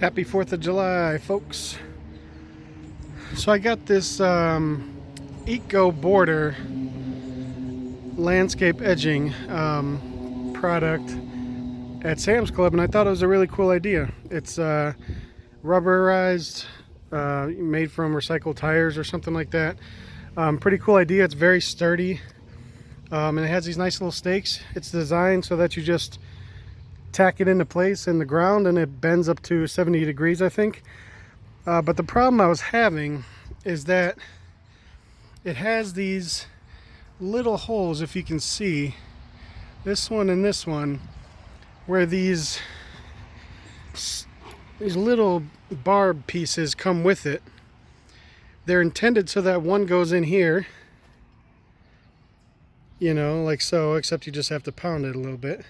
Happy 4th of July, folks. So I got this EcoBorder landscape edging product at Sam's Club, and I thought it was a really cool idea. It's rubberized, made from recycled tires or something like that. Pretty cool idea. It's very sturdy, and it has these nice little stakes. It's designed so that you just tack it into place in the ground, and it bends up to 70 degrees, I think. But the problem I was having is that it has these little holes, if you can see, this one and this one, where these little barb pieces come with it. They're intended so that one goes in here, you know, like so, except you just have to pound it a little bit.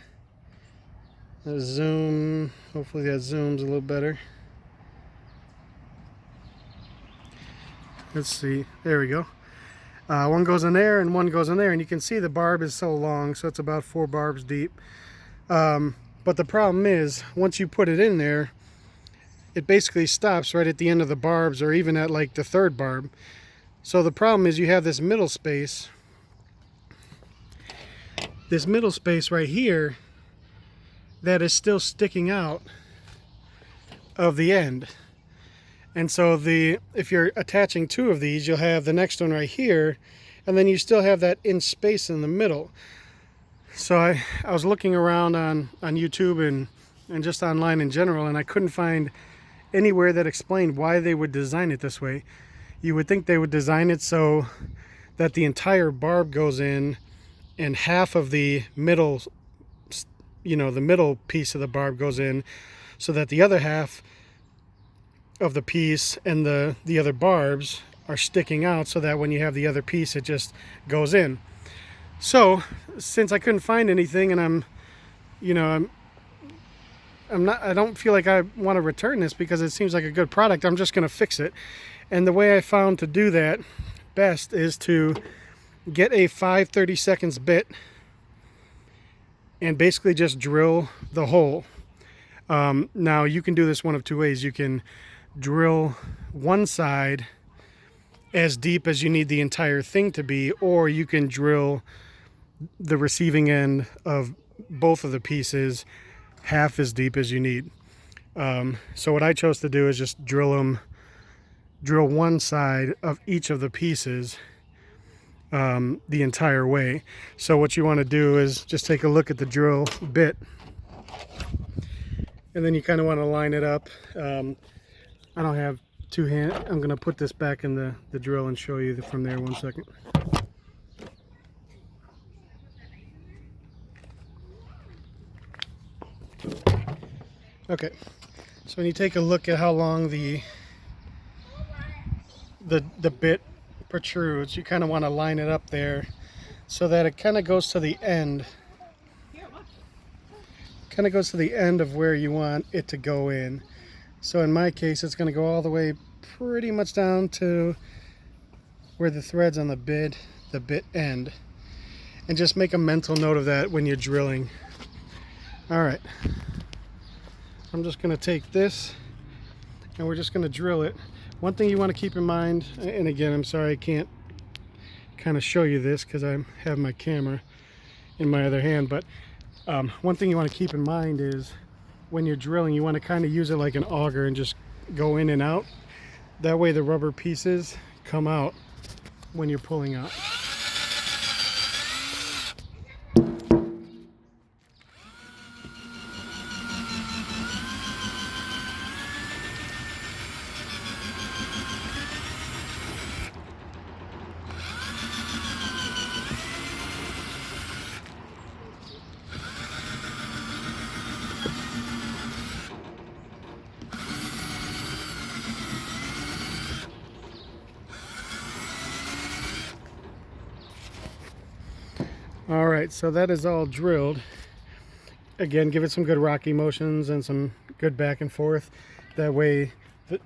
Zoom, hopefully that zooms a little better. Let's see, there we go. One goes in there and one goes in there, and you can see the barb is so long, so it's about 4 barbs deep. But the problem is, once you put it in there, it basically stops right at the end of the barbs, or even at like the 3rd barb. So the problem is you have this middle space right here that is still sticking out of the end. And so if you're attaching 2 of these, you'll have the next one right here, and then you still have that inch space in the middle. So I was looking around on YouTube and just online in general, and I couldn't find anywhere that explained why they would design it this way. You would think they would design it so that the entire barb goes in and half of the middle, you know, the middle piece of the barb goes in, so that the other half of the piece and the other barbs are sticking out, so that when you have the other piece, it just goes in. So since I couldn't find anything, and I don't feel like I want to return this because it seems like a good product, I'm just going to fix it. And the way I found to do that best is to get a 5/32 bit and basically just drill the hole. Now you can do this one of 2 ways. You can drill one side as deep as you need the entire thing to be, or you can drill the receiving end of both of the pieces half as deep as you need. So what I chose to do is just drill one side of each of the pieces the entire way. So what you want to do is just take a look at the drill bit, and then you kind of want to line it up. I don't have 2 hands. I'm going to put this back in the drill and show you from there. 1 second. Okay, so when you take a look at how long the bit protrudes, you kind of want to line it up there so that it kind of goes to the end. Kind of goes to the end of where you want it to go in. So in my case, it's going to go all the way pretty much down to where the thread's on the bit end. And just make a mental note of that when you're drilling. All right. I'm just going to take this and we're just going to drill it. One thing you want to keep in mind, and again, I'm sorry I can't kind of show you this because I have my camera in my other hand, but one thing you want to keep in mind is when you're drilling, you want to kind of use it like an auger and just go in and out. That way the rubber pieces come out when you're pulling out. All right, so that is all drilled. Again, give it some good rocky motions and some good back and forth. That way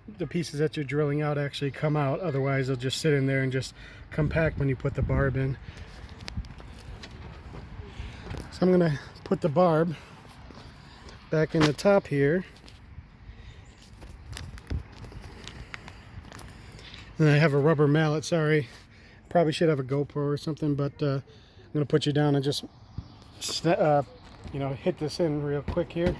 the pieces that you're drilling out actually come out. Otherwise, they'll just sit in there and just compact when you put the barb in. So I'm gonna put the barb back in the top here. And I have a rubber mallet, sorry. Probably should have a GoPro or something, but I'm gonna put you down and just you know, hit this in real quick here.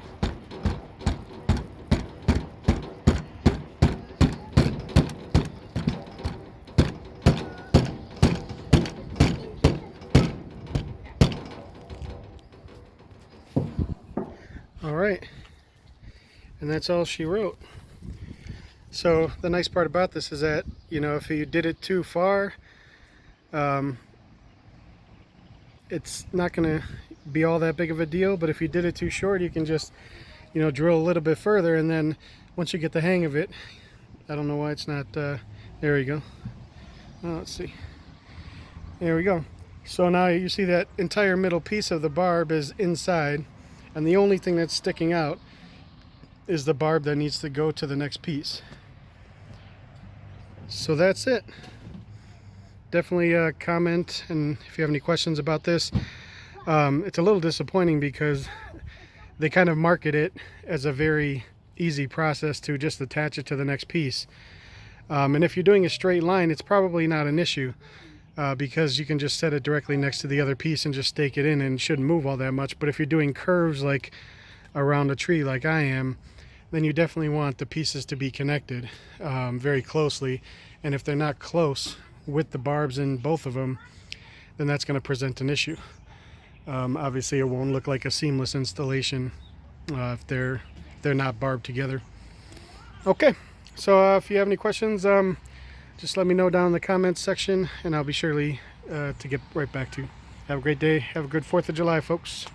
All right, and that's all she wrote. So the nice part about this is that, you know, if you did it too far, it's not going to be all that big of a deal. But if you did it too short, you can just, you know, drill a little bit further, and then once you get the hang of it, I don't know why it's not, there we go. Oh, let's see. There we go. So now you see that entire middle piece of the barb is inside, and the only thing that's sticking out is the barb that needs to go to the next piece. So that's it. Definitely comment, and if you have any questions about this. It's a little disappointing because they kind of market it as a very easy process to just attach it to the next piece. And if you're doing a straight line, it's probably not an issue because you can just set it directly next to the other piece and just stake it in, and it shouldn't move all that much. But if you're doing curves like around a tree like I am, then you definitely want the pieces to be connected very closely. And if they're not close with the barbs in both of them, then that's going to present an issue. Obviously it won't look like a seamless installation if they're not barbed together. Okay, so if you have any questions, just let me know down in the comments section, and I'll be surely to get right back to you. Have a great day. Have a good 4th of July, folks.